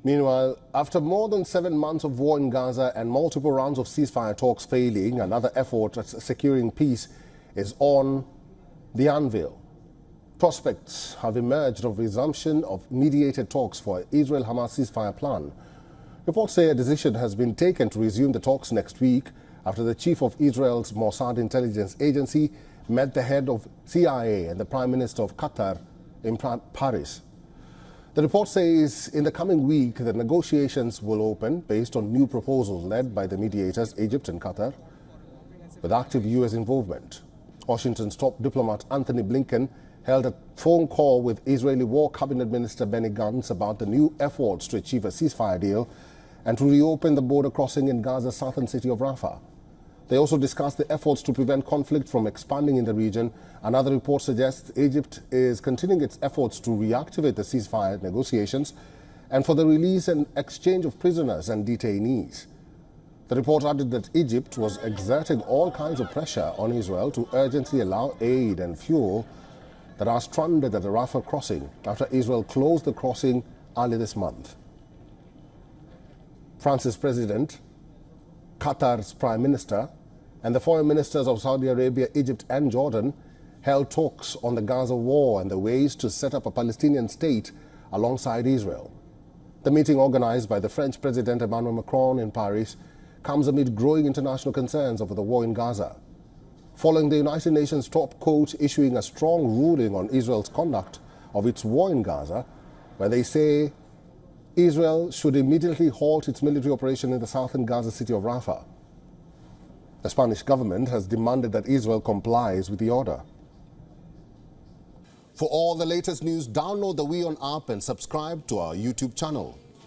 Meanwhile, after more than 7 months of war in Gaza and multiple rounds of ceasefire talks failing, another effort at securing peace is on the anvil. Prospects have emerged of resumption of mediated talks for Israel-Hamas ceasefire plan. Reports say a decision has been taken to resume the talks next week after the chief of Israel's Mossad intelligence agency met the head of CIA and the Prime Minister of Qatar in Paris. The report says in the coming week the negotiations will open based on new proposals led by the mediators Egypt and Qatar, with active U.S. involvement. Washington's top diplomat Anthony Blinken held a phone call with Israeli War Cabinet Minister Benny Gantz about the new efforts to achieve a ceasefire deal and to reopen the border crossing in Gaza's southern city of Rafah. They also discussed the efforts to prevent conflict from expanding in the region. Another report suggests Egypt is continuing its efforts to reactivate the ceasefire negotiations and for the release and exchange of prisoners and detainees. The report added that Egypt was exerting all kinds of pressure on Israel to urgently allow aid and fuel that are stranded at the Rafah crossing after Israel closed the crossing early this month. France's president, Qatar's prime minister, and the foreign ministers of Saudi Arabia, Egypt and Jordan held talks on the Gaza war and the ways to set up a Palestinian state alongside Israel. The meeting, organized by the French President Emmanuel Macron in Paris, comes amid growing international concerns over the war in Gaza. Following the United Nations top court issuing a strong ruling on Israel's conduct of its war in Gaza, where they say Israel should immediately halt its military operation in the southern Gaza city of Rafah. The Spanish government has demanded that Israel complies with the order. For all the latest news, download the WION app and subscribe to our YouTube channel.